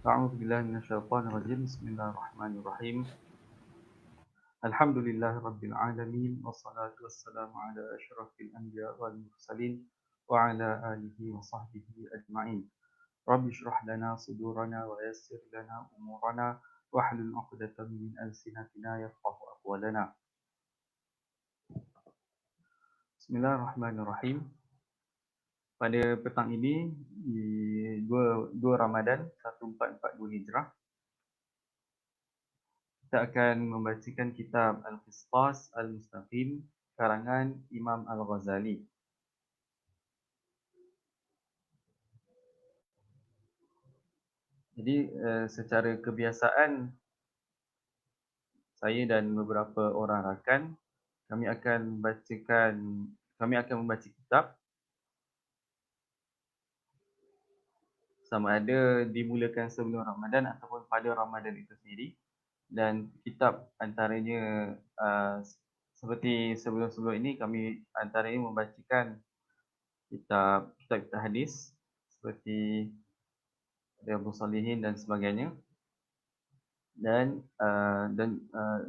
أعوذ بالله من الشيطان الرجيم بسم الله الرحمن الرحيم الحمد لله رب العالمين والصلاة والسلام على أشرف الأنبياء والمرسلين وعلى آله وصحبه أجمعين رب اشرح لنا صدورنا ويسر لنا أمورنا واحلل عقدة من ألسنتنا يفقه أقوالنا بسم الله الرحمن الرحيم. Pada petang ini di 2 Ramadan 1442 Hijrah, kita akan membacakan kitab Al-Qistas Al-Mustaqim karangan Imam Al-Ghazali. Jadi secara kebiasaan, saya dan beberapa orang rakan kami akan membaca kitab sama ada dimulakan sebelum Ramadan ataupun pada Ramadan itu sendiri, dan kitab antaranya seperti sebelum-sebelum ini kami antaranya membacakan kitab hadis seperti Riyadhus Shalihin dan sebagainya, dan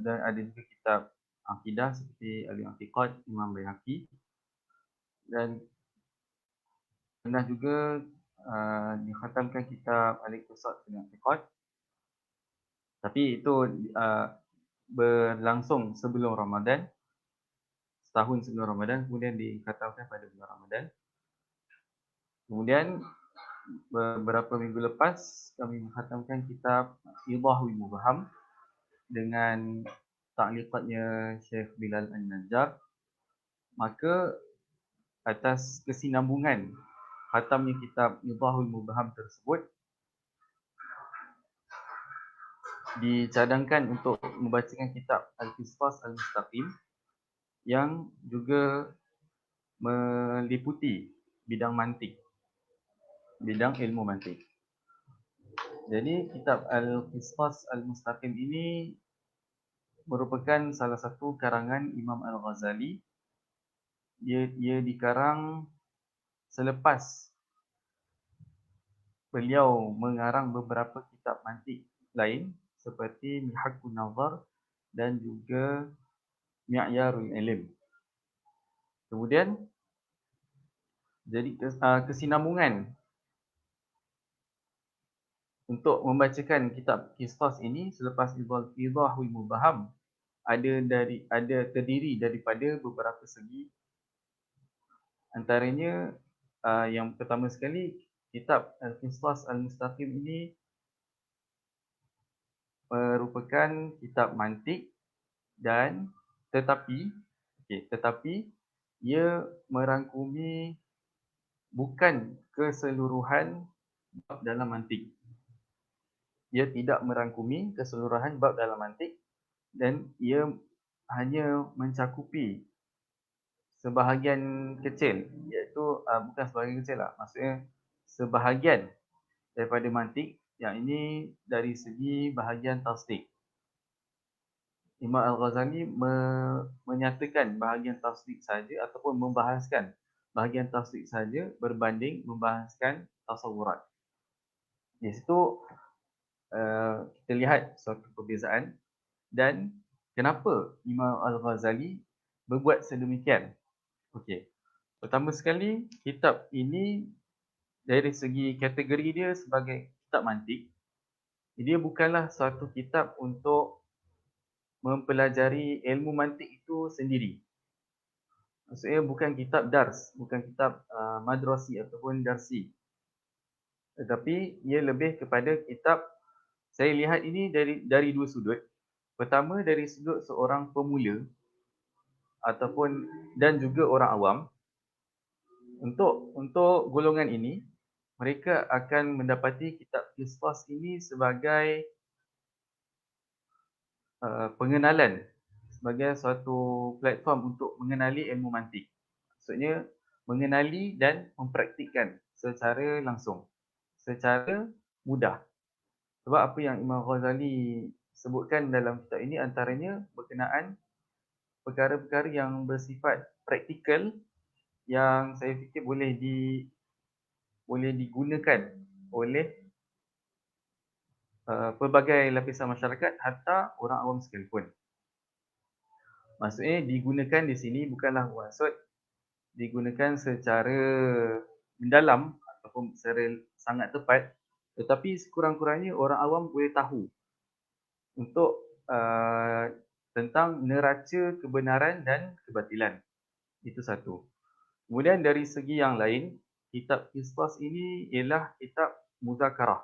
ada juga kitab akidah seperti Al-I'tiqad Imam Baihaqi, dan pernah juga dikhatamkan kitab Al-Iqtisad Al-I'tiqad, tapi itu berlangsung sebelum Ramadan, setahun sebelum Ramadan, kemudian dikhatamkan pada bulan Ramadan. Kemudian beberapa minggu lepas kami menghatamkan kitab Idahul Mubham dengan ta'liqatnya Syekh Bilal An-Najjar. Maka atas kesinambungan khatamnya kitab Idahul Mubham tersebut, dicadangkan untuk membacakan kitab Al-Qistas Al-Mustaqim yang juga meliputi bidang mantik, bidang ilmu mantik. Jadi kitab Al-Qistas Al-Mustaqim ini merupakan salah satu karangan Imam Al-Ghazali. Ia dikarang selepas beliau mengarang beberapa kitab mantik lain seperti Mihakun Nazar dan juga Mi'yarul Ilm. Kemudian jadi kesinambungan untuk membacakan kitab Qistas ini selepas Idahul Mubham ada terdiri daripada beberapa segi. Antaranya yang pertama sekali, kitab Al-Qistas Al-Mustaqim ini merupakan kitab mantik, dan tetapi ia merangkumi bukan keseluruhan bab dalam mantik. Ia tidak merangkumi keseluruhan bab dalam mantik, dan ia hanya mencakupi sebahagian kecil, iaitu bukan sebahagian kecil lah, maksudnya sebahagian daripada mantik, yang ini dari segi bahagian tasdik. Imam Al-Ghazali menyatakan bahagian tasdik saja ataupun membahaskan bahagian tasdik saja berbanding membahaskan tasawurat. Di situ kita lihat suatu perbezaan dan kenapa Imam Al-Ghazali berbuat sedemikian. Okey. Pertama sekali, kitab ini dari segi kategori dia sebagai kitab mantik, dia bukanlah suatu kitab untuk mempelajari ilmu mantik itu sendiri. Maksudnya bukan kitab dars, bukan kitab madrasi ataupun darsi. Tetapi ia lebih kepada kitab, saya lihat ini dari dua sudut. Pertama, dari sudut seorang pemula ataupun dan juga orang awam. Untuk golongan ini, mereka akan mendapati kitab Qistas ini sebagai pengenalan, sebagai suatu platform untuk mengenali ilmu mantik. Maksudnya mengenali dan mempraktikkan secara langsung, secara mudah. Sebab apa yang Imam Ghazali sebutkan dalam kitab ini antaranya berkenaan perkara-perkara yang bersifat praktikal, yang saya fikir boleh digunakan oleh pelbagai lapisan masyarakat, hatta orang awam sekalipun. Maksudnya digunakan di sini bukanlah maksud digunakan secara mendalam ataupun secara sangat tepat, tetapi sekurang-kurangnya orang awam boleh tahu untuk tentang neraca kebenaran dan kebatilan. Itu satu. Kemudian dari segi yang lain, kitab Qisas ini ialah kitab muzakarah.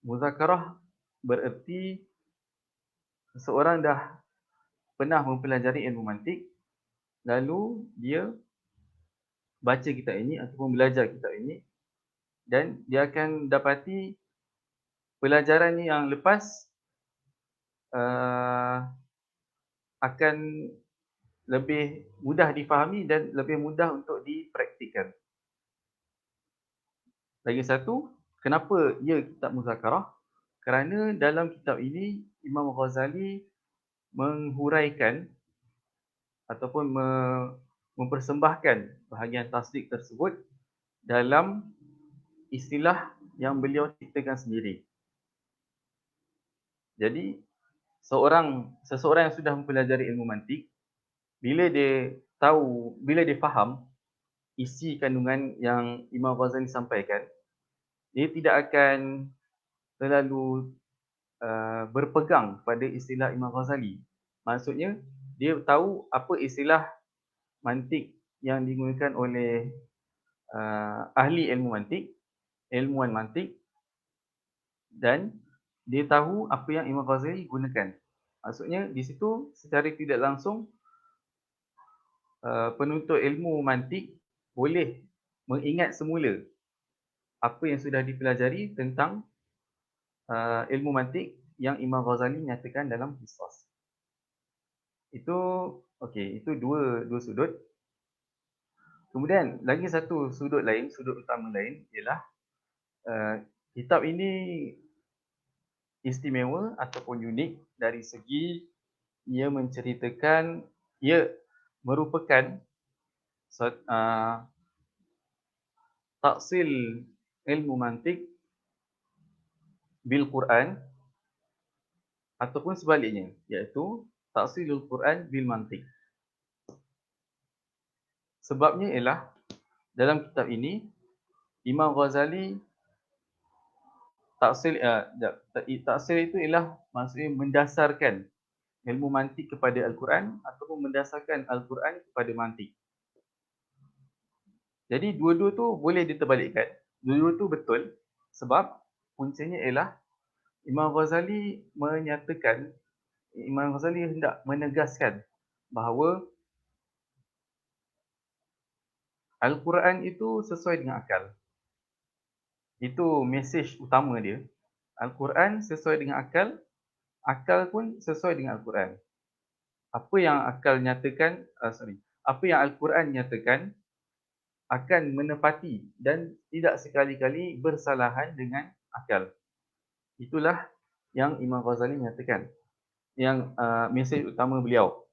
Muzakarah bererti seseorang dah pernah mempelajari ilmu mantik, lalu dia baca kitab ini ataupun belajar kitab ini, dan dia akan dapati pelajaran yang lepas akan lebih mudah difahami dan lebih mudah untuk dipraktikkan. Lagi satu, kenapa ia kitab muzakarah? Kerana dalam kitab ini Imam Ghazali menghuraikan ataupun mempersembahkan bahagian tasdik tersebut dalam istilah yang beliau ciptakan sendiri. Jadi seseorang yang sudah mempelajari ilmu mantik, bila dia faham isi kandungan yang Imam Ghazali sampaikan, dia tidak akan terlalu berpegang pada istilah Imam Ghazali. Maksudnya, dia tahu apa istilah mantik yang digunakan oleh ahli ilmu mantik, ilmuwan mantik, dan dia tahu apa yang Imam Ghazali gunakan. Maksudnya, di situ secara tidak langsung penuntut ilmu mantik boleh mengingat semula apa yang sudah dipelajari tentang ilmu mantik yang Imam Ghazali nyatakan dalam Qisas. Itu okey, itu dua sudut. Kemudian lagi satu sudut utama lain ialah kitab ini istimewa ataupun unik dari segi ia menceritakan, ia merupakan taksil ilmu mantik bil Quran ataupun sebaliknya, iaitu taksilul Quran bil mantik. Sebabnya ialah dalam kitab ini Imam Ghazali taksil itu ialah maksudnya mendasarkan ilmu mantik kepada Al-Quran ataupun mendasarkan Al-Quran kepada mantik. Jadi dua-dua tu boleh diterbalikkan. Dua-dua tu betul sebab puncanya ialah Imam Ghazali hendak menegaskan bahawa Al-Quran itu sesuai dengan akal. Itu mesej utama dia. Al-Quran sesuai dengan akal, akal pun sesuai dengan Al-Quran. Apa yang akal nyatakan, apa yang Al-Quran nyatakan akan menepati dan tidak sekali-kali bersalahan dengan akal. Itulah yang Imam Ghazali nyatakan. Yang mesej utama beliau.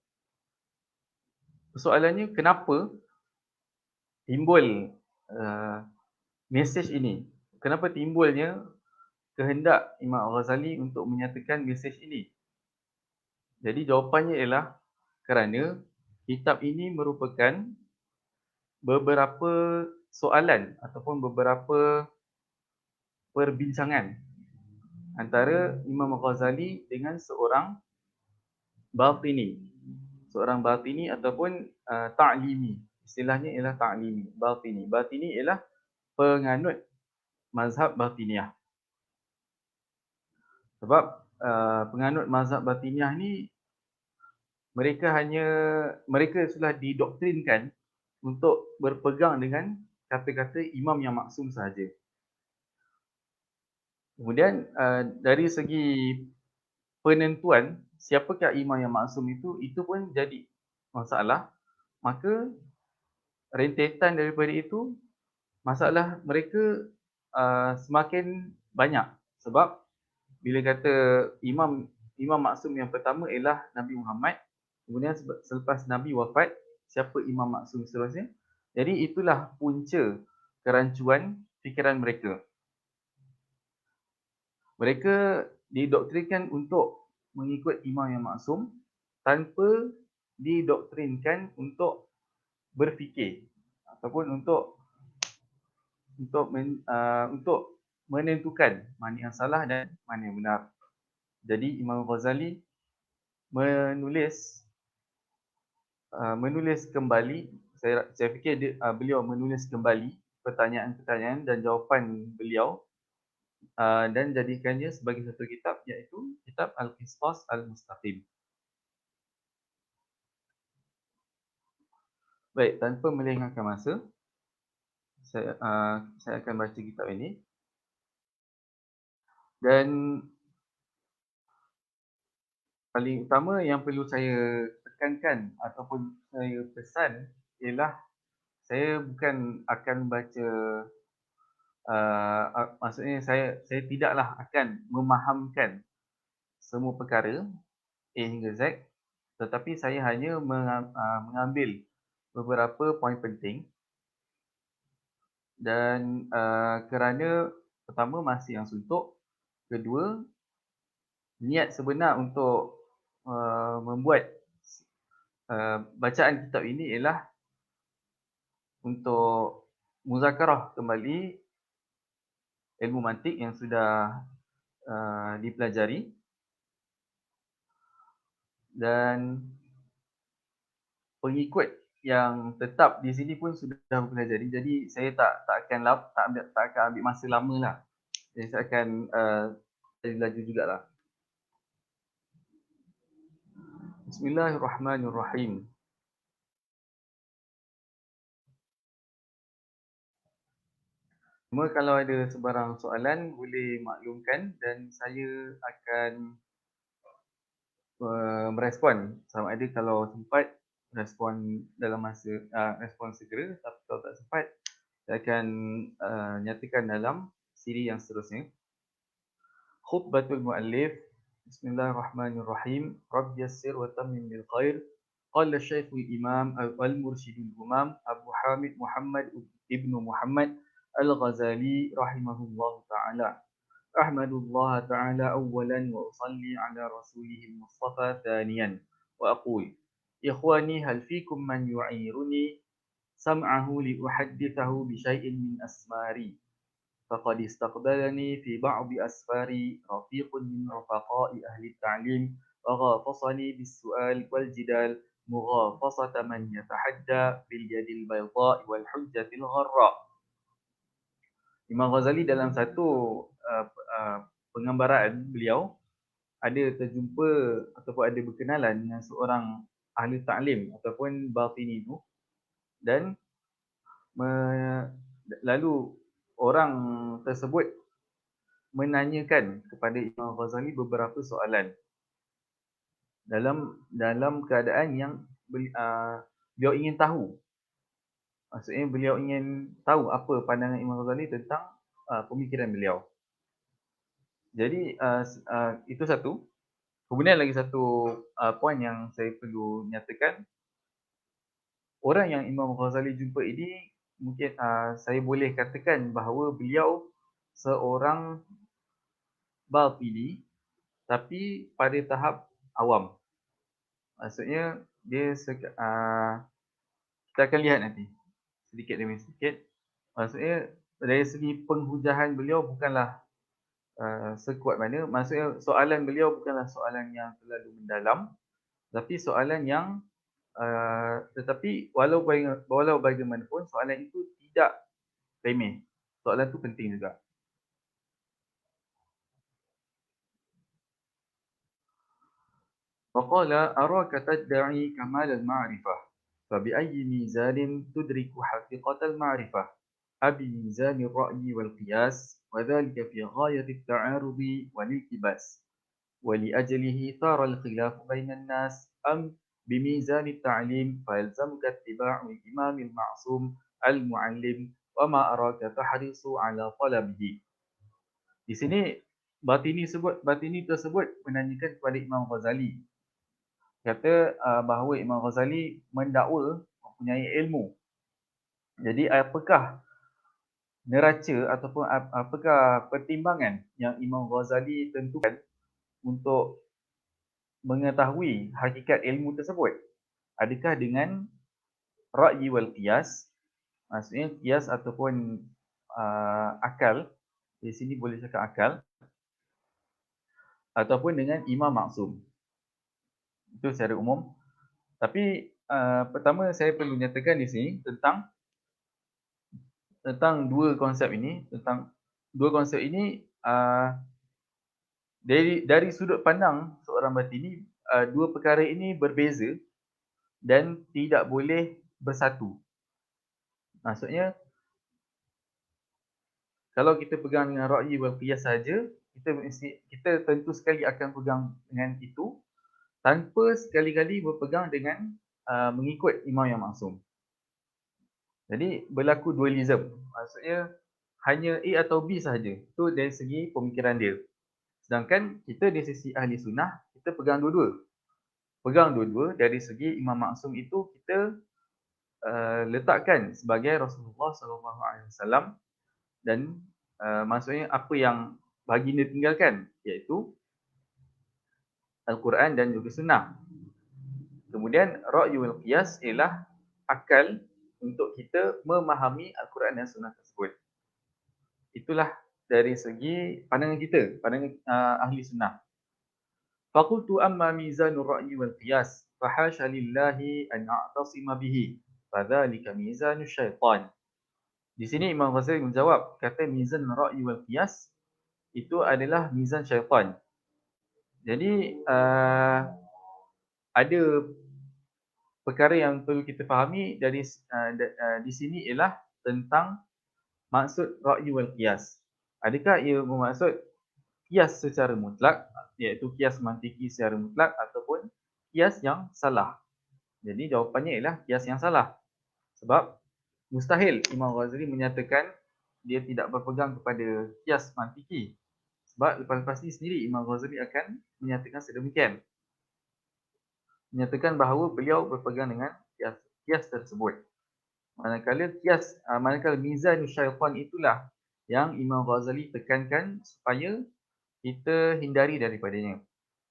Persoalannya, kenapa timbul mesej ini? Kenapa timbulnya kehendak Imam Ghazali untuk menyatakan mesej ini? Jadi jawapannya ialah kerana kitab ini merupakan beberapa soalan ataupun beberapa perbincangan antara Imam Ghazali dengan seorang batini. Seorang batini ataupun ta'limi. Istilahnya ialah ta'limi, batini. Batini ialah penganut mazhab batiniyah. Sebab penganut mazhab batiniyah ni mereka sudah didoktrinkan untuk berpegang dengan kata-kata imam yang maksum sahaja. Kemudian dari segi penentuan siapakah imam yang maksum itu pun jadi masalah. Maka rentetan daripada itu, masalah mereka semakin banyak. Sebab bila kata imam maksum yang pertama ialah Nabi Muhammad, kemudian selepas Nabi wafat, siapa imam maksum seterusnya? Jadi itulah punca kerancuan fikiran mereka. Mereka didoktrinkan untuk mengikut imam yang maksum tanpa didoktrinkan untuk berfikir ataupun untuk menentukan mana yang salah dan mana yang benar. Jadi Imam Ghazali menulis kembali, saya fikir beliau menulis kembali pertanyaan-pertanyaan dan jawapan beliau dan jadikannya sebagai satu kitab, iaitu kitab Al-Qistas Al-Mustaqim. Baik, tanpa melengahkan masa, saya akan baca kitab ini. Dan paling utama yang perlu saya tekankan ataupun saya pesan ialah saya bukan akan baca, maksudnya saya tidaklah akan memahamkan semua perkara A hingga Z, tetapi saya hanya mengambil beberapa poin penting dan kerana pertama masa yang suntuk, kedua niat sebenar untuk membuat bacaan kitab ini ialah untuk muzakarah kembali ilmu mantik yang sudah dipelajari, dan pengikut yang tetap di sini pun sudah mempelajari. Jadi saya tak akan ambil masa lama lah. Jadi saya akan laju jugalah. Bismillahirrahmanirrahim. Cuma kalau ada sebarang soalan boleh maklumkan dan saya akan merespon sama ada kalau sempat respon dalam masa respon segera, tapi kalau tak sempat saya akan nyatakan dalam siri yang seterusnya. Khutbatul Muallif. Bismillahirrahmanirrahim. Rabbi yassir wa tammim bil khair. Qala Syekhul Imam Al-Mursyidul Humam Abu Hamid Muhammad ibnu Muhammad Al-Ghazali rahimahullah ta'ala. Ahmadullah ta'ala awalan wa usalli ala rasulih al-Mustafa thaniyan. Wa aqul, ikhwani hal fikum man yu'iruni sam'ahu li uhaddithahu bi syai'in min asmari. فقد استقبلني في بعض أسفاري رفيق من رفقاء أهل التعليم وغافصني بالسؤال والجدال مغافصة من يتحدى باليد البيضاء والحجة الغراء. Imam Ghazali dalam satu penggambaran beliau ada terjumpa ataupun ada berkenalan dengan seorang ahli ta'lim ataupun batini itu, dan lalu orang tersebut menanyakan kepada Imam Ghazali beberapa soalan dalam keadaan yang beliau ingin tahu. Maksudnya beliau ingin tahu apa pandangan Imam Ghazali tentang pemikiran beliau. Jadi itu satu. Kemudian lagi satu poin yang saya perlu nyatakan. Orang yang Imam Ghazali jumpa ini mungkin saya boleh katakan bahawa beliau seorang batini tapi pada tahap awam. Maksudnya dia kita akan lihat nanti sedikit demi sedikit. Maksudnya dari segi penghujahan beliau bukanlah sekuat mana. Maksudnya soalan beliau bukanlah soalan yang terlalu mendalam, tapi soalan yang tetapi walau bagaimanapun soalan itu tidak remeh. Soalan itu penting juga. فقال أراك تدعي كمال المعرفة فبأي ميزان تدرك حقيقة المعرفة أبميزان الرأي والقياس وذلك في غاية التعارض والالتباس ولأجله ثار الخلاف بين الناس أم بميزان التعليم فيلزمك اتباع الإمام المعصوم المعلم وما أراك تحرص على طلبه. Di sini batini tersebut menanyakan kepada Imam Ghazali, kata bahawa Imam Ghazali mendakwa mempunyai ilmu. Jadi apakah neraca ataupun apakah pertimbangan yang Imam Ghazali tentukan untuk mengetahui hakikat ilmu tersebut? Adakah dengan ra'yi wal qiyas, maksudnya qiyas ataupun akal, di sini boleh cakap akal, ataupun dengan imam maksum. Itu secara umum. Tapi pertama saya perlu nyatakan di sini tentang dua konsep ini, dari sudut pandang seorang batini, dua perkara ini berbeza dan tidak boleh bersatu. Maksudnya kalau kita pegang dengan ra'yi wal qiyas saja, kita tentu sekali akan pegang dengan itu tanpa sekali-kali berpegang dengan mengikut imam yang maksum. Jadi berlaku dualism. Maksudnya hanya A atau B sahaja. Itu dari segi pemikiran dia. Sedangkan kita di sisi ahli sunnah, kita pegang dua-dua. Pegang dua-dua dari segi imam maksum itu kita letakkan sebagai Rasulullah SAW dan maksudnya apa yang baginda tinggalkan, iaitu Al-Quran dan juga sunnah. Kemudian ra'yul qiyas ialah akal untuk kita memahami Al-Quran dan sunnah tersebut. Itulah dari segi pandangan kita, pandangan ahli sunnah. Faqultu amma mizanur ra'yi wal qiyas fahasha lillahi an a'tasima bihi fadzalika mizanus syaitan. Di sini Imam Ghazali menjawab, kata mizan ra'yi wal qiyas itu adalah mizan syaitan. Jadi ada perkara yang perlu kita fahami dari di sini ialah tentang maksud ra'yi wal qiyas. Adakah ia bermaksud qiyas secara mutlak, iaitu qiyas mantiki secara mutlak, ataupun qiyas yang salah? Jadi jawapannya ialah qiyas yang salah. Sebab mustahil Imam Ghazali menyatakan dia tidak berpegang kepada qiyas mantiki. Sebab lepas-lepas ni sendiri Imam Ghazali akan menyatakan sedemikian. Menyatakan bahawa beliau berpegang dengan qiyas tersebut. Manakala mizan syaitan itulah yang Imam Ghazali tekankan supaya kita hindari daripadanya.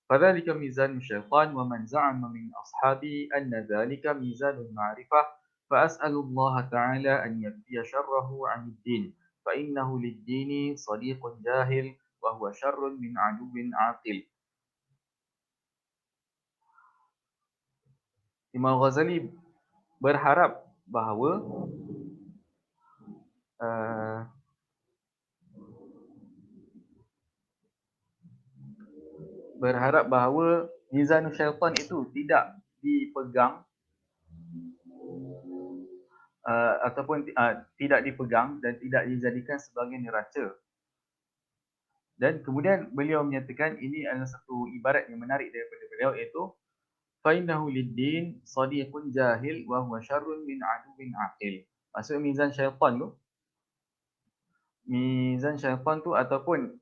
Fadzalika mizan syaitan wa man za'ama min ashabi anna dzalika mizanul ma'rifah fa as'alullah ta'ala an yakfiya syarrahu 'anid din fa innahu lid-dini sadiqun jahil wa huwa syarrun min 'aduwwin 'aqil. Imam Ghazali berharap bahawa mizan syaitan itu tidak dipegang ataupun tidak dipegang dan tidak dijadikan sebagai neraca. Dan kemudian beliau menyatakan ini adalah satu ibarat yang menarik daripada beliau, iaitu fainahu lid-din sadiqun jahil wa huwa syarrun min aduwwin aqil. Maksud mizan syaitan tu ataupun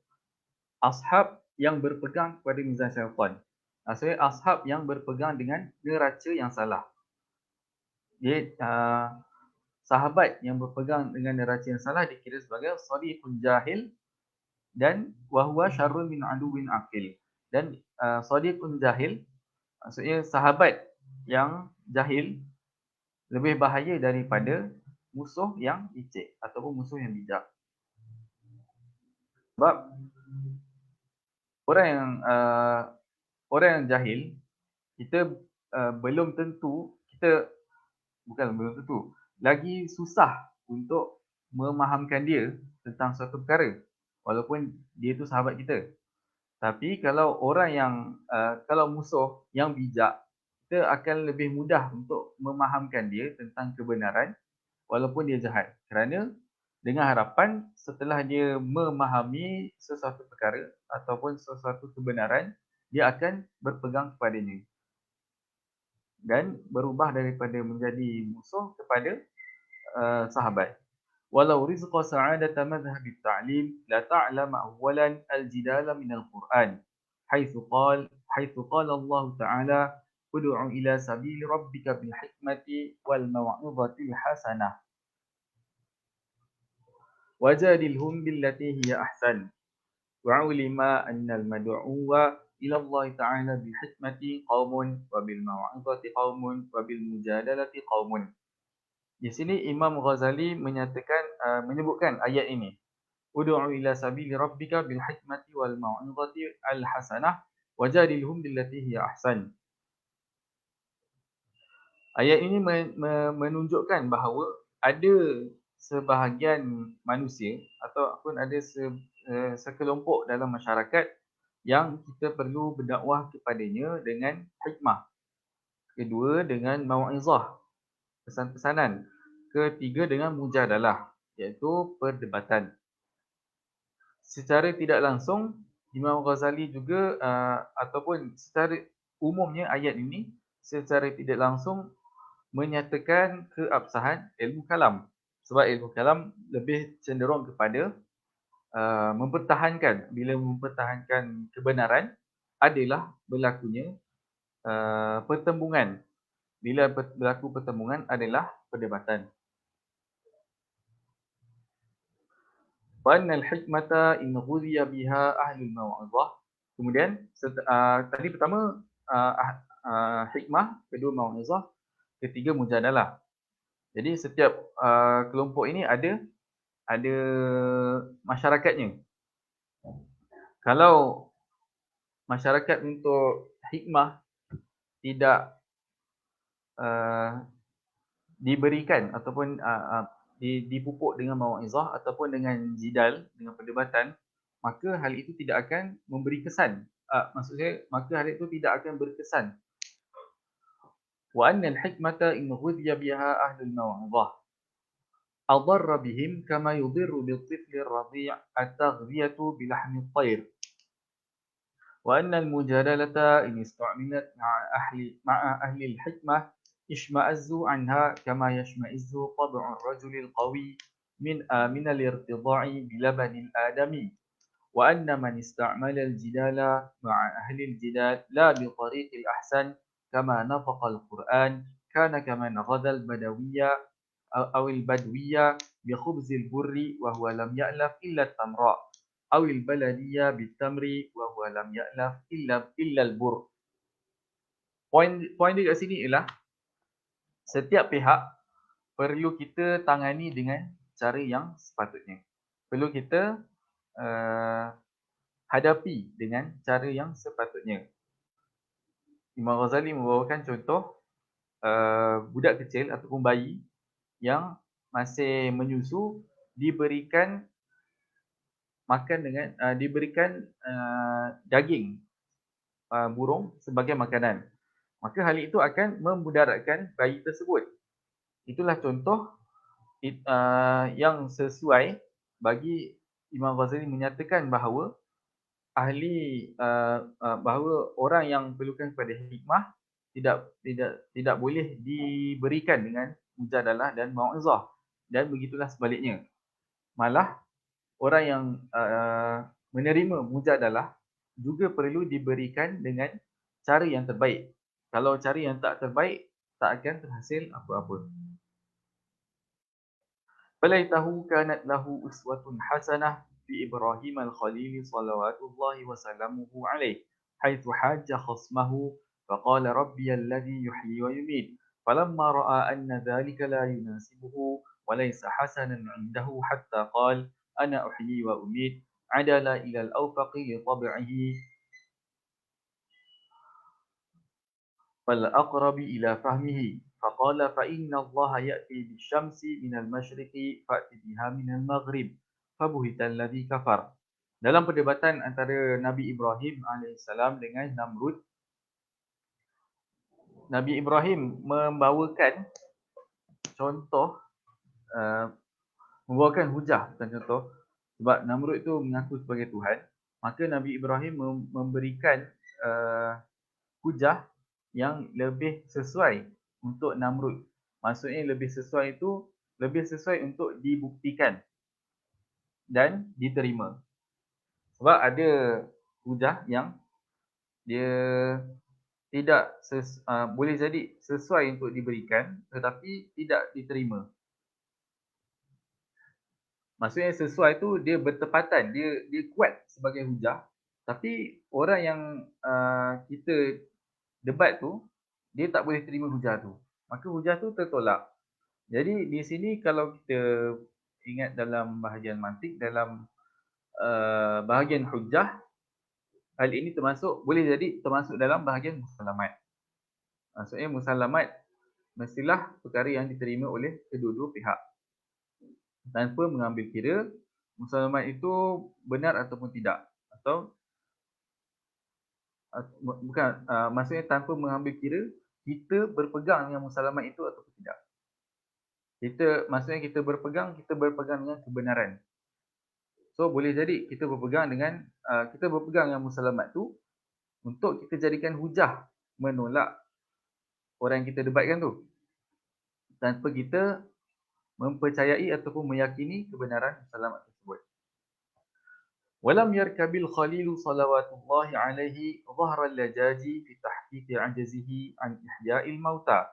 ashab yang berpegang kepada mizan syaitan. Maksudnya ashab yang berpegang dengan neraca yang salah. Dia sahabat yang berpegang dengan neraca yang salah dikira sebagai sadiqun jahil dan wahwa syarrun min aduwwin aqil. Dan sadiqun jahil maksudnya sahabat yang jahil lebih bahaya daripada musuh yang licik ataupun musuh yang bijak. Sebab orang yang jahil, kita belum tentu lagi susah untuk memahamkan dia tentang suatu perkara walaupun dia tu sahabat kita. Tapi kalau kalau musuh yang bijak, kita akan lebih mudah untuk memahamkan dia tentang kebenaran walaupun dia jahat. Kerana dengan harapan setelah dia memahami sesuatu perkara ataupun sesuatu kebenaran, dia akan berpegang kepadanya dan berubah daripada menjadi musuh kepada sahabat. Walau rizqa sa'adata madhhab at-ta'lim la ta'lam awwalan al-jidala min al-Quran. Haitsu qala Allah Ta'ala ud'u ila sabili rabbika bil hikmati wal maw'izati hasanah. Wajadilhum billati hiya ahsan. Wa'ulima anna al-mad'uwa ila Allah Ta'ala bil hikmati qaumun wa bil mau'izati qaumun wa bil mujadalati qaumun. Di sini Imam Ghazali menyebutkan ayat ini. Ud'u ila sabili rabbika bil hikmati wal mau'izati al hasanah wajadilhum billati hiya ahsan. Ayat ini menunjukkan bahawa ada sebahagian manusia ataupun ada sekelompok dalam masyarakat yang kita perlu berdakwah kepadanya dengan hikmah. Kedua, dengan mau'izah, pesan-pesanan. Ketiga, dengan mujadalah, iaitu perdebatan. Secara tidak langsung, Imam Ghazali juga ataupun secara umumnya ayat ini secara tidak langsung menyatakan keabsahan ilmu kalam. Sebab ilmu kalam lebih cenderung kepada mempertahankan kebenaran adalah berlakunya pertembungan. Bila berlaku pertembungan adalah perdebatan. Wa annal hikmata in ghuziya biha ahlul mau'izah. Kemudian tadi pertama hikmah, kedua mau'izah, ketiga mujadalah. Jadi setiap kelompok ini ada masyarakatnya. Kalau masyarakat untuk hikmah tidak diberikan ataupun dipupuk dengan mau'izah ataupun dengan jidal, dengan perdebatan, maka hal itu tidak akan memberi kesan. Maksudnya, maka hal itu tidak akan berkesan. Wa annal hikmata in ghudhiya biha ahlul mau'izah adarra bihim kama yudirru bil-tifli ar-radhi' at-taghdhiyatu bilahmi at-tayr. Wa annal mujadalata in istu'milat ma'a ahli al-hikmah اشمأزوا عنها كما يشمئز طبع الرجل القوي من الارتضاع بلبن الآدمي وأن من استعمل الجدال مع أهل الجدال لا بطريق الأحسن كما نطق القرآن كان كمن غدا البدوية أو البدوية بخبز البر وهو لم يألف إلا التمراء أو البلدية بالتمر وهو لم يألف إلا البر. Poin dia kat sini ialah setiap pihak perlu kita tangani dengan cara yang sepatutnya. Perlu kita hadapi dengan cara yang sepatutnya. Imam Ghazali membawakan contoh budak kecil ataupun bayi yang masih menyusu diberikan makan dengan diberikan daging burung sebagai makanan. Maka hal itu akan memudaratkan bayi tersebut. Itulah contoh yang sesuai bagi Imam Ghazali menyatakan bahawa bahawa orang yang perlukan kepada hikmah tidak boleh diberikan dengan mujadalah dan mau'izah, dan begitulah sebaliknya. Malah orang yang menerima mujadalah juga perlu diberikan dengan cara yang terbaik. Kalau cara yang tak terbaik, tak akan terhasil apa-apa. فليته كانت له أسوة حسنة في إبراهيم الخليل صلوات الله وسلامه عليه حيث حاج خصمه فقال ربي الذي يحيي ويميت فلما رأى أن ذلك لا يناسبه وليس حسنا عنده حتى قال أنا أحيي وأميت عدل إلى الأوفق لطبعه فالأقرب إلى فهمه فقال فإن الله يأتي بالشمس من المشرق فأت بها من المغرب فبهت الذي كفر. Dalam perdebatan antara Nabi Ibrahim AS dengan Namrud, Nabi Ibrahim membawakan contoh, membawakan hujah, bukan contoh, sebab Namrud itu mengaku sebagai Tuhan. Maka Nabi Ibrahim memberikan hujah yang lebih sesuai untuk Namrud. Maksudnya lebih sesuai itu lebih sesuai untuk dibuktikan dan diterima. Sebab ada hujah yang dia tidak boleh jadi sesuai untuk diberikan tetapi tidak diterima. Maksudnya sesuai tu dia bertepatan, dia kuat sebagai hujah, Tapi orang yang kita debat tu, dia tak boleh terima hujah tu. Maka hujah tu tertolak. Jadi di sini kalau kita ingat dalam bahagian mantik, dalam bahagian hujah, hal ini boleh jadi termasuk dalam bahagian musalamat. Maksudnya musalamat mestilah perkara yang diterima oleh kedua-dua pihak tanpa mengambil kira musalamat itu benar ataupun tidak, atau bukan, maksudnya tanpa mengambil kira kita berpegang dengan musalamat itu ataupun tidak. Maksudnya kita berpegang dengan kebenaran. So boleh jadi kita berpegang dengan musalamat tu untuk kita jadikan hujah menolak orang yang kita debatkan tu, tanpa kita mempercayai ataupun meyakini kebenaran musalamat tersebut. Walam yarkabil khalilu salawatullahi alaihi dhahra al-lajaji fi tahqiqi ajazihi an ihya'il mauta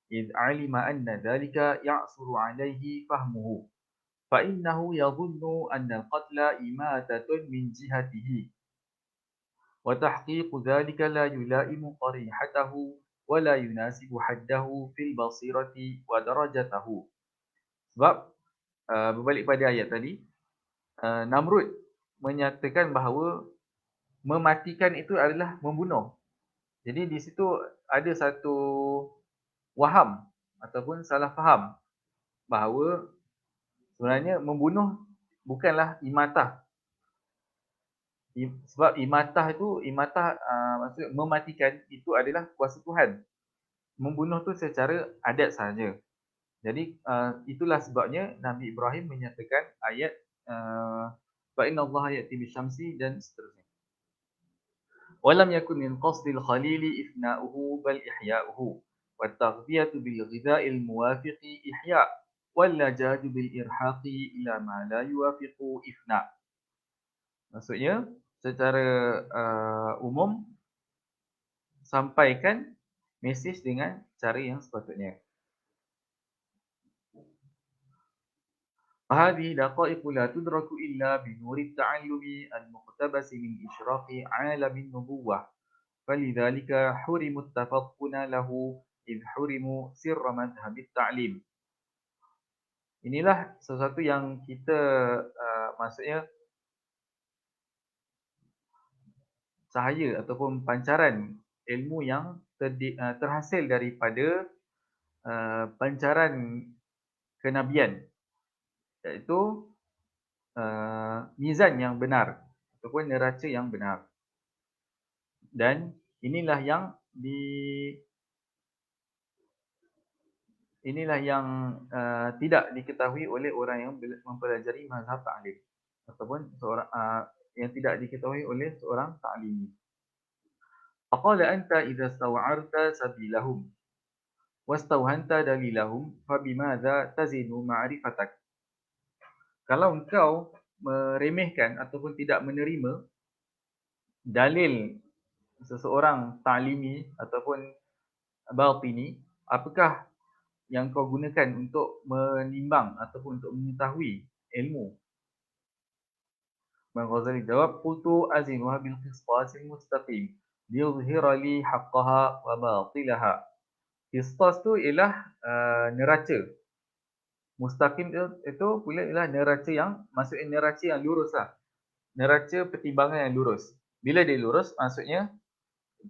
idh alima anna dhalika ya'suru alaihi fahmuhu fa innahu yadhunnu anna al-qatla imatatun min jihatihi wa tahqiqu dhalika la yulaimu qarihatahu wa la yunasibu haddahu fil basirati wa darajatahu. Sebab berbalik pada ayat tadi, Namrud menyatakan bahawa mematikan itu adalah membunuh. Jadi di situ ada satu waham ataupun salah faham bahawa sebenarnya membunuh bukanlah imatah. Sebab imatah maksud mematikan itu adalah kuasa Tuhan. Membunuh tu secara adat sahaja. Jadi itulah sebabnya Nabi Ibrahim menyatakan ayat fa innallaha ya'ti bisyamsi dan seterusnya. Walam yakun min qasdil khalili ifna'uhu bal ihya'uhu wat taghdiyatu bil ghidha'il muwafiqi ihya' wal lajaju bil irhaqi ila ma la yuwafiqu ifna'. Maksudnya secara umum sampaikan mesej dengan cara yang sepatutnya. فهذه دقائق لا تدرك إلا بنور التعلم المقتبس من إشراق عالم النبوة فلذلك حرموا التفطن له إذ حرموا سر مذهب التعليم. Inilah sesuatu yang kita maksudnya cahaya ataupun pancaran ilmu yang terhasil daripada pancaran kenabian, iaitu mizan yang benar ataupun neraca yang benar. Dan inilah yang tidak diketahui oleh orang yang mempelajari mazhab ta'lim ataupun seorang yang tidak diketahui oleh seorang ta'limi. Faqala anta idza staw'arta sabilahum wastawhanta dalilahum fabimadza tazinu ma'rifatak. Kalau engkau meremehkan ataupun tidak menerima dalil seseorang ta'limi ataupun batini, apakah yang kau gunakan untuk menimbang ataupun untuk mengetahui ilmu? Imam Ghazali jawab, qultu azinuha bil qistasil mustaqim liyuzhira li haqqaha wa batilaha. Qistas tu ialah neraca. Mustaqim itu pula ialah neraca yang, maksudnya neraca yang lurus lah. Neraca pertimbangan yang lurus. Bila dia lurus, maksudnya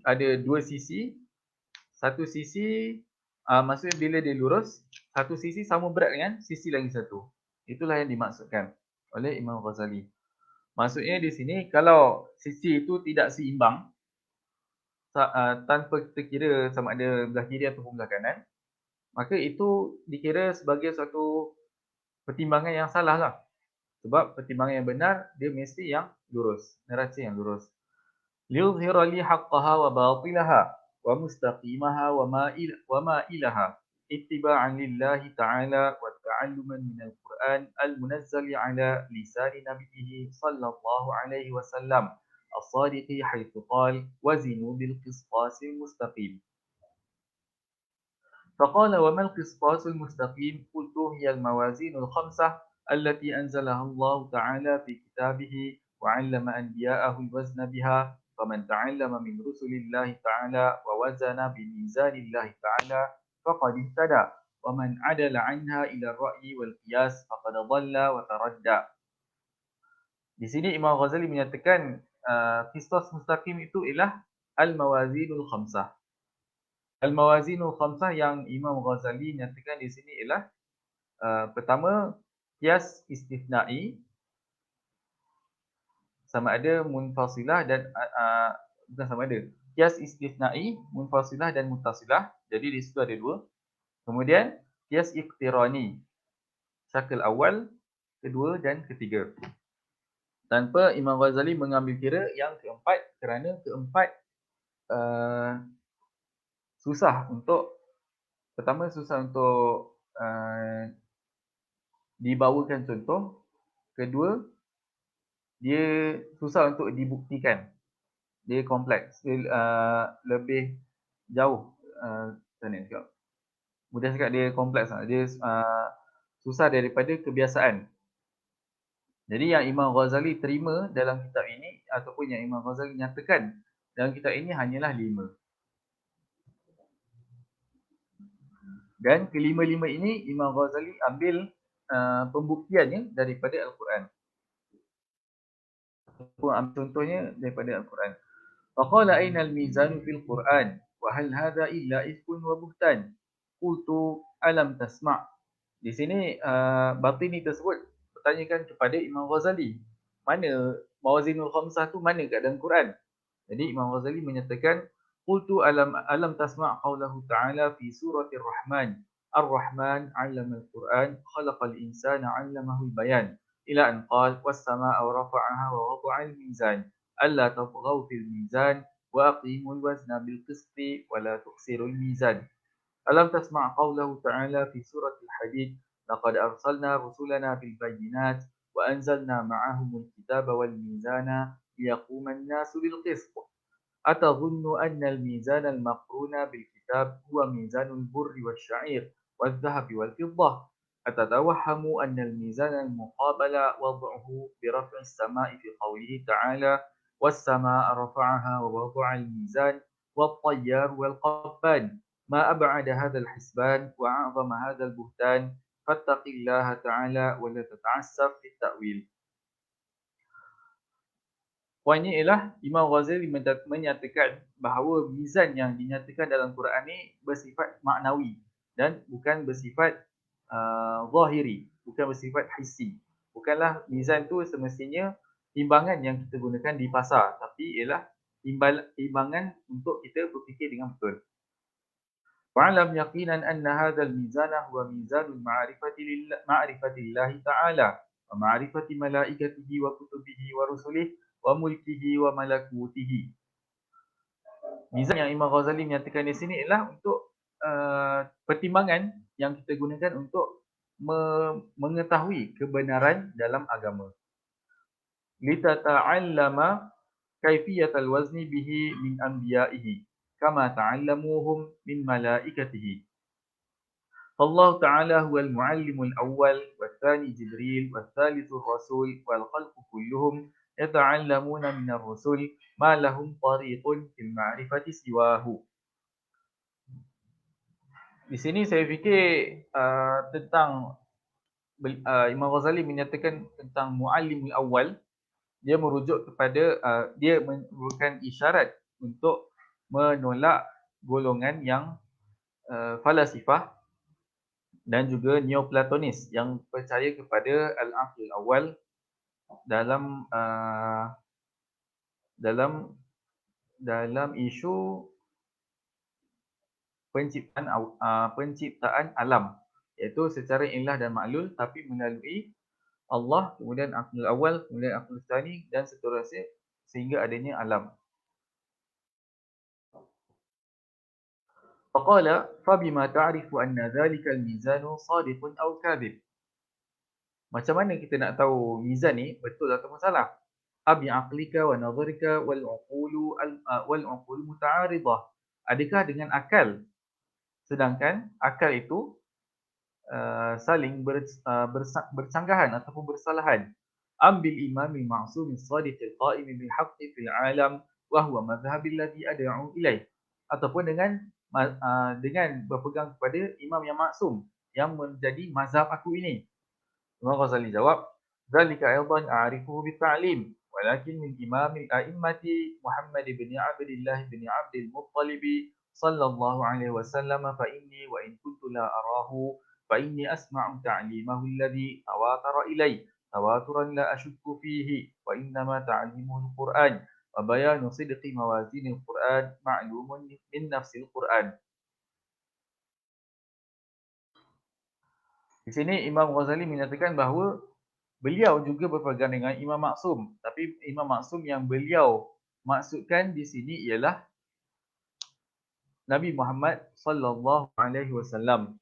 ada dua sisi. Satu sisi, maksudnya bila dia lurus, satu sisi sama berat dengan sisi lagi satu. Itulah yang dimaksudkan oleh Imam Ghazali. Maksudnya di sini, kalau sisi itu tidak seimbang, tanpa kita kira sama ada belah kiri ataupun belah kanan, maka itu dikira sebagai suatu pertimbangan yang salah lah. Sebab pertimbangan yang benar, dia mesti yang lurus, neraca yang lurus. Liyuzhira li haqqaha wa batilaha wa mustaqimaha wa ma'ilaha ittiba'an lillahi ta'ala wa ta'alluman minal Qur'an al-munazzali ala lisani nabiyhi sallallahu alaihi wasallam as-sadiqi haitsu qala wazinu bil qistasil mustaqim. فقال وما القسطاس المستقيم قلت هي الموازين الخمسة التي أنزلها الله تعالى في كتابه وعلم أنبياءه الوزن بها فمن تعلم من رسل الله تعالى ووزن بميزان الله تعالى فقد اهتدى ومن عدل عنها إلى الرأي والقياس فقد ضل وتردى. Di sini Imam Ghazali menyatakan qisas mustaqim itu ialah al-mawazinul khamsah. Al-mawazinul khamsah yang Imam Ghazali nyatakan di sini ialah pertama, qiyas istisna'i sama ada munfasilah dan bukan sama ada. Qiyas istisna'i, munfasilah dan muttasilah. Jadi di situ ada dua. Kemudian qiyas iqtirani. Syakal awal, kedua dan ketiga. Tanpa Imam Ghazali mengambil kira yang keempat kerana keempat susah untuk dibawakan contoh. Kedua, dia susah untuk dibuktikan. Dia kompleks, dia lebih jauh, mudah cakap dia kompleks, dia susah daripada kebiasaan. Jadi yang Imam Ghazali terima dalam kitab ini ataupun yang Imam Ghazali nyatakan dalam kitab ini hanyalah 5. Dan kelima-lima ini Imam Ghazali ambil pembuktiannya daripada Al-Quran. Ambil contohnya daripada Al-Quran. Faqala aina al-mizanu fil Quran wa hal hadha illa ifkun wa buhtan. Qultu alam tasma'. Di sini Batini tersebut bertanyakan kepada Imam Ghazali, mana mawazinul khamsah tu mana kat dalam Quran? Jadi Imam Ghazali menyatakan, qultu alam tasma' qawlahu ta'ala fi suratir Rahman. Ar-Rahman 'allama al-Quran, khalaqal insana 'allamahu al-bayan. Ila an qala was samaa'a rafa'aha wa wada'al mizan. Alla tatghaw fil mizan wa aqimul wazna bil qisti wa la tukhsirul mizan. Alam tasma' qawlahu ta'ala fi suratil Hadid. لقد أرسلنا رسلنا بالبينات وأنزلنا معهم الكتاب والميزان ليقوم الناس بالقسط أتظن أن الميزان المقرون بالكتاب هو ميزان البر والشعير والذهب والفضة أتتوهم أن الميزان المقابل وضعه برفع السماء في قوله تعالى والسماء رفعها ووضع الميزان والطيار والقبان ما أبعد هذا الحسبان وأعظم هذا البهتان فاتق الله تعالى ولا تتعسف في التأويل. Poinnya ialah Imam Ghazali menyatakan bahawa mizan yang dinyatakan dalam Quran ini bersifat maknawi dan bukan bersifat zahiri, bukan bersifat hissi. Bukanlah mizan tu semestinya timbangan yang kita gunakan di pasar, tapi ialah timbangan untuk kita berfikir dengan betul. Wa'lam yaqinan anna hadzal mizana huwa mizanul ma'rifati ta'ala wa ma'rifati malaikatihi wa kutubihi wa rusulihi wa mulkihi wa malakutihi. Mizan yang Imam Ghazali menyatakan di sini ialah untuk pertimbangan yang kita gunakan untuk mengetahui kebenaran dalam agama. Litata'allama kaifiyatal wazni bihi min anbiya'ihi kama ta'allamuhum min malaikatihi. Allah Ta'ala huwa al-muallimul awwal wal-thani Jibril wal-thalithu Rasul wal-khalqu kulluhum yata'allamuna minar rusul ma lahum tariqun fil ma'rifati siwahu. Di sini saya fikir tentang Imam Ghazali menyatakan tentang muallimul awwal, dia merujuk kepada dia merupakan isyarat untuk menolak golongan yang falasifah dan juga neoplatonis yang percaya kepada al-aql awal dalam isu penciptaan alam, iaitu secara ilah dan maklul tapi melalui Allah, kemudian aql awal, kemudian aql tsani dan seterusnya sehingga adanya alam. Faqala fabima ta'rifu anna dhalika al-mizanu sadiqun aw kadhib. Macam mana kita nak tahu mizan ni betul atau salah? Abi aqlika wa nadharika wal uqulu muta'aridah. Adakah dengan akal? Sedangkan akal itu saling bercanggahan ataupun bersalahan. am bil imam al ma'sum al sadiq al qa'im bil haqq fil alam wa huwa madhhab alladhi ad'u ilaih, ataupun dengan berpegang kepada imam yang maksum yang menjadi mazhab aku ini. Imam Ghazali jawab, "Dzalika aidan a'rifuhu bit-ta'lim, walakin min imamil a'immati Muhammad bin Abdullah bin Abdul Muttalib sallallahu alaihi wasallam fa inni wa in kuntu la arahu fa inni asma'u ta'limahu alladhi tawatara ilai tawaturan la ashukku fihi wa innama ta'limuhu al-Qur'an wa bayanu sidqi mawazin al-Qur'an ma'lumun min nafsi al-Qur'an." Di sini Imam Ghazali menyatakan bahawa beliau juga berpegang dengan Imam Maksum, tapi Imam Maksum yang beliau maksudkan di sini ialah Nabi Muhammad sallallahu alaihi wasallam.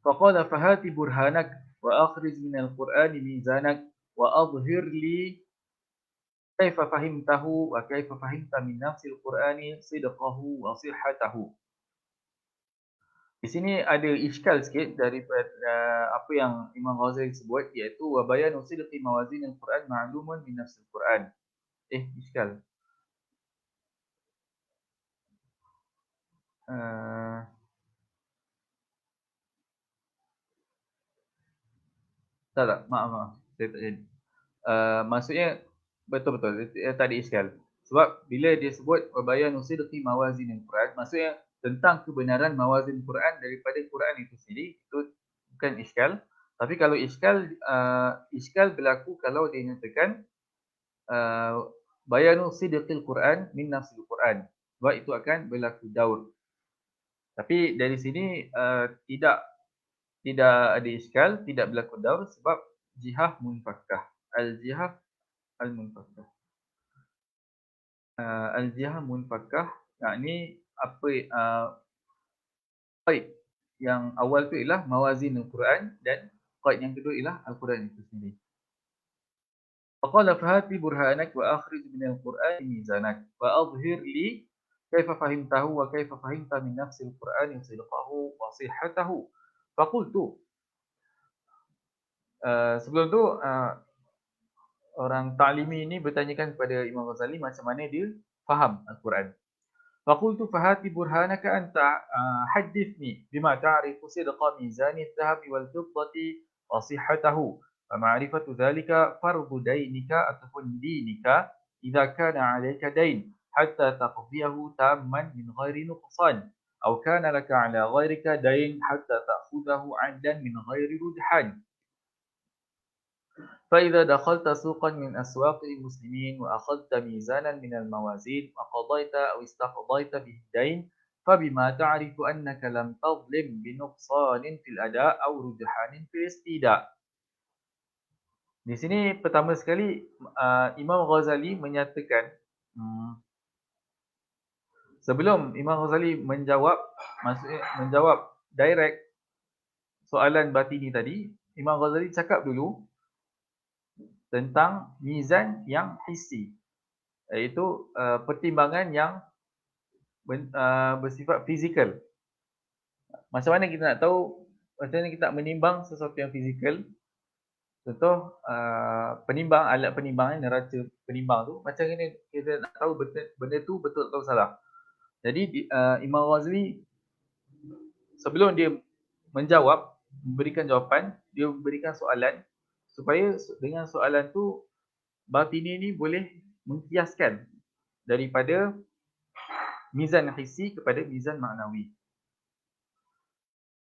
Faqala fahati burhanak wa akhrij min al-Qur'ani mizanak wa adhhir li kaifa fahimtahu wa kaifa fahimta min nafsi al-Qur'ani sidqahu wa sihhatahu. Di sini ada iskal sikit daripada apa yang Imam Ghazali sebut, iaitu wa bayanu sidqi mawazin al-Quran ma'lumun min nafs al-Quran. Iskal. Tak, maaf. Saya tak jadi. Maksudnya betul-betul tak ada iskal. Sebab bila dia sebut wa bayanu sidqi mawazin al-Quran, maksudnya tentang kebenaran mawazin Quran daripada Quran itu sendiri, itu bukan iskal. Tapi kalau iskal berlaku kalau dia nyatakan bayanu sidqil Quran min nafsil Quran. Sebab itu akan berlaku daur. Tapi dari sini tidak ada iskal, tidak berlaku daur sebab jihah munfakkah. Al-jihah al-munfakkah. Al-jihah munfakkah, yakni apa qaid yang awal tu ialah mawazin al-Quran dan qaid yang kedua ialah al-Quran itu sendiri. Faqala fahati burhanak wa akhrij min al-Qur'an mizanak wa adhhir li kaifa fahimtahu wa kaifa fahimta min nafsi al-Qur'an sidqahu wa sihhatahu. Faqultu, sebelum tu orang ta'limi ini bertanyakan kepada Imam Ghazali macam mana dia faham al-Quran. Faqultu fahati burhanaka anta hadithni bima ta'rifu sidqa mizani adh-dhahabi wal fiddati wa sihhatahu. فمعرفة ذلك فرض دينك ataupun dinika إذا كان عليك دين حتى تقضيه تاما من غير نقصان أو كان لك على غيرك دين حتى تأخذه عدلا من غير رجحان فإذا دخلت سوقا من أسواق المسلمين وأخذت ميزانا من الموازين وقضيت أو استقضيت به الدين فبما تعرف أنك لم تظلم بنقصان في الأداء أو رجحان في الاستيداء. Di sini pertama sekali Imam Ghazali menyatakan sebelum Imam Ghazali menjawab, maksudnya menjawab direct soalan batini tadi, Imam Ghazali cakap dulu tentang mizan yang hissi, iaitu pertimbangan yang bersifat fizikal. Macam mana kita nak tahu, macam mana kita nak menimbang sesuatu yang fizikal? Contoh penimbang, alat penimbangan, neraca penimbang tu, macam mana kita nak tahu benda tu betul atau salah. Jadi Imam Ghazali sebelum dia menjawab, memberikan jawapan, dia memberikan soalan supaya dengan soalan tu batini ni boleh mengkiaskan daripada mizan hissi kepada mizan maknawi.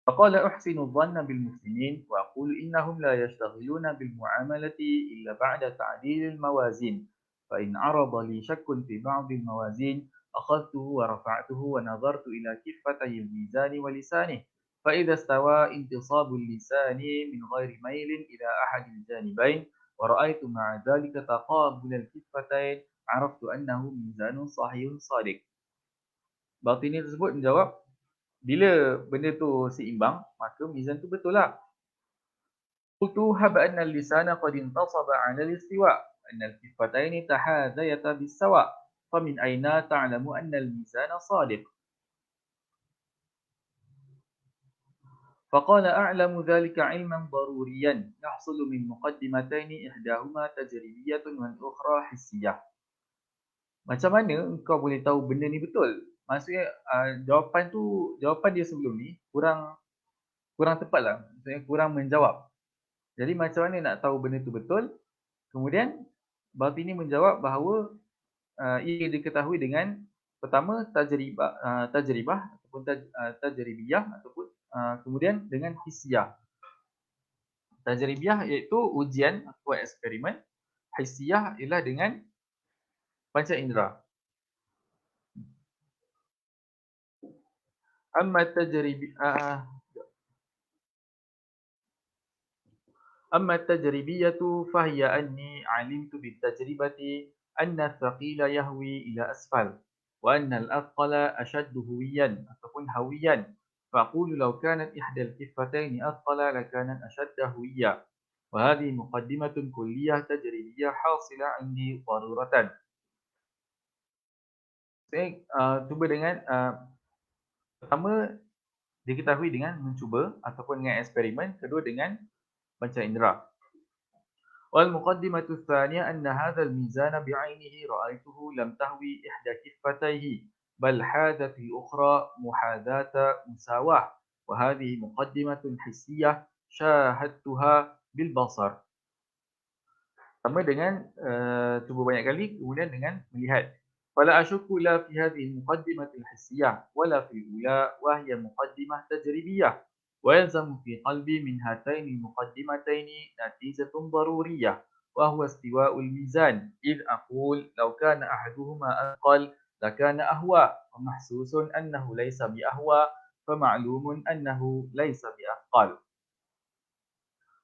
فقال أحسن الظن بالمسلمين وأقول إنهم لا يشتغلون بالمعاملة إلا بعد تعديل الموازين فإن عرض لي شك في بعض الموازين أخذته ورفعته ونظرت إلى كفتي الميزان ولسانه فإذا استوى انتصاب اللسان من غير ميل إلى أحد الجانبين ورأيت مع ذلك تقابل الكفتين عرفت أنه ميزان صحيح صادق. Batini tersebut menjawab, bila benda tu seimbang, maka mizan tu betul lah. Qultu hab anna al-lisana qad intasaba 'ala al-istiwa' anna al-kiffatayn tahadayata bis-sawa' famin ayna ta'lamu anna al-mizana sadiq. فقال أعلم ذلك علما ضروريا يحصل من مقدمتين إحداهما تجريبية والأخرى حسية. Macam mana engkau boleh tahu benda ni betul? Maksudnya jawapan dia sebelum ni kurang tepat lah. Maksudnya kurang menjawab. Jadi macam mana nak tahu benda tu betul? Kemudian Batini menjawab bahawa ia diketahui dengan pertama tajribah ataupun tajribiyah ataupun kemudian dengan hissiyah. Tajribiyah iaitu ujian atau eksperimen. Hissiyah ialah dengan panca indera. أما التجريبية فهي أني علمت بالتجربة أن الثقيل يهوي إلى أسفل وأن الأثقل أشد هويا ataupun هويا فأقول لو كانت إحدى الكفتين أثقل لكانت أشد هويا وهذه مقدمة كلية تجريبية حاصلة عندي ضرورة. Saya cuba dengan pertama diketahui dengan mencuba ataupun dengan eksperimen, kedua dengan panca indera. والمقدمة الثانية أن هذا الميزان بعينه رأيته لم تهوي إحدى كفتيه بل حاذت الأخرى محاذاة مساواة وهذه مقدمة حسية شاهدتها بالبصر. Sama dengan cuba banyak kali, kemudian dengan melihat. فلا أشك لا في هذه المقدمة الحسية ولا في الأولى وهي مقدمة تجريبية ويلزم في قلبي من هاتين المقدمتين نتيجة ضرورية وهو استواء الميزان إذ أقول لو كان أحدهما أثقل لكان أهوى ومحسوس أنه ليس بأهوى فمعلوم أنه ليس بأثقل.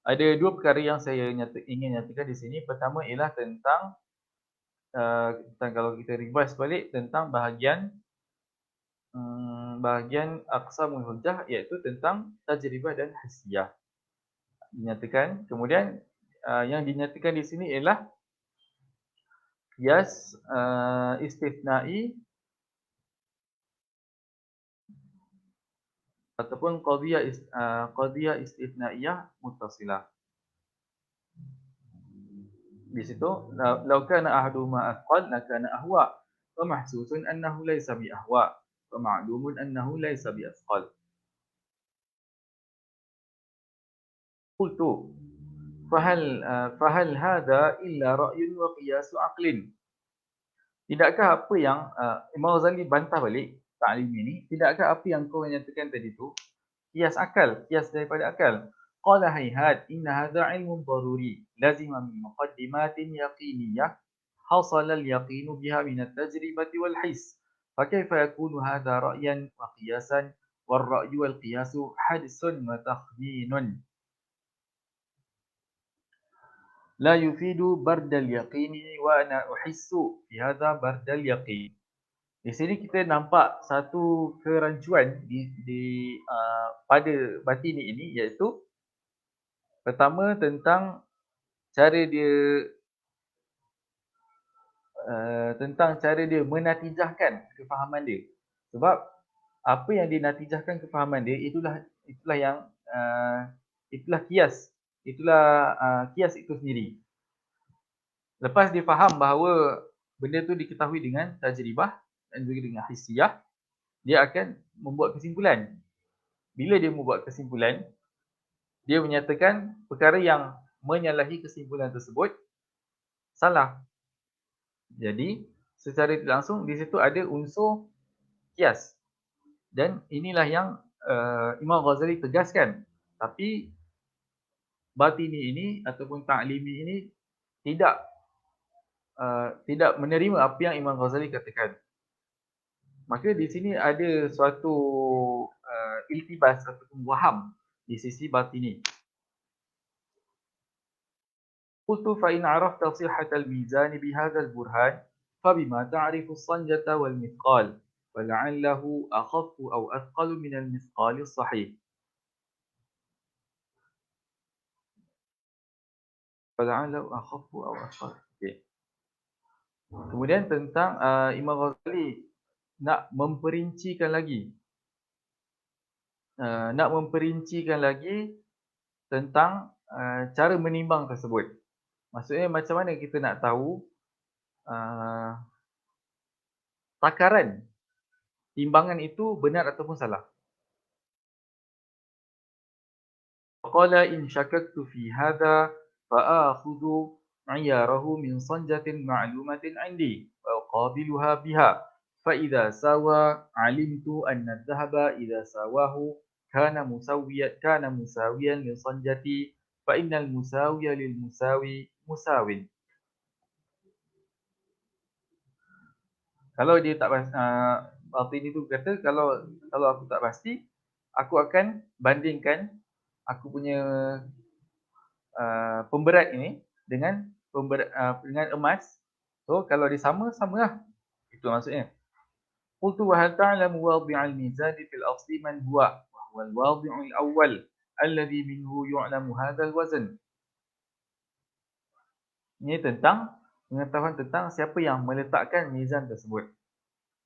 Ada dua perkara yang saya ingin nyatakan di sini. Pertama ialah tentang kalau kita revise balik tentang bahagian aqsamul hujjah, iaitu tentang tajribah dan hissiyah dinyatakan. Kemudian yang dinyatakan di sini ialah qiyas istithnai ataupun qadhiyah istithnaiyah muttasilah. Di situ law kana ahaduhuma athqal lakana ahwa wa mahsusun annahu laysa bi ahwa wa ma'lumun annahu laysa bi athqal. Qultu fahal hadha illa ra'yun wa qiyasu aqlin. Tidakkah apa yang Imam Ghazali bantah balik ta'lim ini, tidakkah apa yang kau nyatakan tadi tu qiyas akal, qiyas daripada akal? Qala hayhat inna hadha ilmun daruri lazima min muqaddimatin yaqiniyyah hasala al-yaqinu biha min at-tajribati wal hiss fakayfa yakunu hadha ra'yan wa qiyasan wal ra'yu wal qiyasu hadsun wa takhminun la yufidu bardal yaqini wa ana uhissu fi hadha bardal yaqin. Di sini kita nampak satu kerancuan pada batini ini, iaitu pertama tentang cara dia menatijahkan kefahaman dia. Sebab apa yang dinatijahkan kefahaman dia itulah qiyas. Itulah qiyas itu sendiri. Lepas dia faham bahawa benda tu diketahui dengan tajribah dan juga dengan hissiyah, dia akan membuat kesimpulan. Bila dia membuat kesimpulan, dia menyatakan perkara yang menyalahi kesimpulan tersebut salah. Jadi secara tidak langsung di situ ada unsur qiyas. Dan inilah yang Imam Ghazali tegaskan. Tapi batini ini ataupun ta'limi ini tidak menerima apa yang Imam Ghazali katakan. Maka di sini ada suatu iltibas ataupun waham di sisi batini. Qultu fa in 'arafta sihhatal mizan bihadzal burhan fabima ta'rifu as-sanjata wal mithqal wala'allahu akhaffu aw athqalu min al-mithqal as-sahih. Wala'allahu akhaffu aw athqal. Okey. Kemudian tentang Imam Ghazali nak memperincikan lagi nak memperincikan lagi tentang cara menimbang tersebut. Maksudnya macam mana kita nak tahu takaran timbangan itu benar ataupun salah. Qala in syakaktu fi hadha fa'akhudhu 'iyarahu min sanjatin ma'lumatin 'indi wa uqabiluha biha fa idza sawa 'alimtu anna adh-dhahaba idza sawahu kana musawiyan li sanjati fa innal musawiya lil musawi musawin. Kalau dia tak Batini tu kata kalau aku tak pasti, aku akan bandingkan aku punya pemberat ini dengan dengan emas. So kalau dia sama, samalah. Itu maksudnya. Qultu wa hal ta'lamu wadi'al mizan fil asli man huwa wa huwa al-wadi'u al-awwal alladhi minhu yu'lamu hadha al-wazn. Ini tentang pengetahuan tentang siapa yang meletakkan mizan tersebut.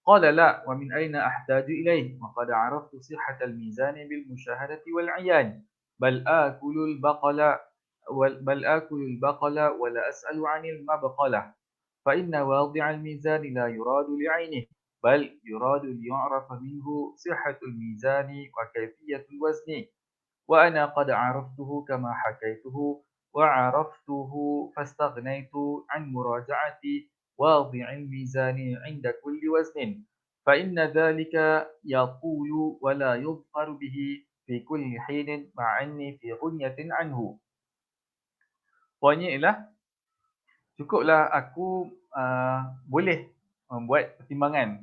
Qala la wa min ayna ahtaju ilayh wa qad 'araftu sihhatal mizan bil musyahadati wal 'ayan bal akulul baqala بل آكل البقل ولا أسأل عن المبقلة فإن واضع الميزان لا يراد لعينه بل يراد ليعرف منه صحة الميزان وكيفية الوزن وأنا قد عرفته كما حكيته وعرفته فاستغنيت عن مراجعة واضع الميزان عند كل وزن فإن ذلك يطول ولا يظفر به في كل حين مع أني في غنية عنه. Poinnya ialah cukuplah aku boleh membuat pertimbangan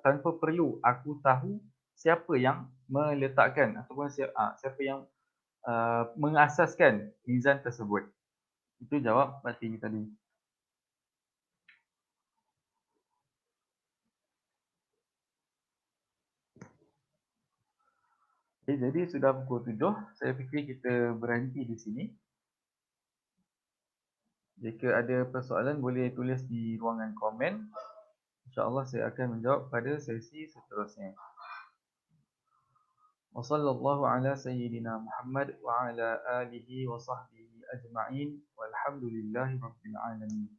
tanpa perlu aku tahu siapa yang meletakkan ataupun siapa yang mengasaskan mizan tersebut. Itu jawab Batini tadi. Okay, jadi sudah pukul 7. Saya fikir kita berhenti di sini. Jika ada persoalan boleh tulis di ruangan komen. InsyaAllah saya akan menjawab pada sesi seterusnya. Wassallallahu ala sayyidina Muhammad wa ala alihi wa sahbihi ajma'in walhamdulillahi rabbil alamin.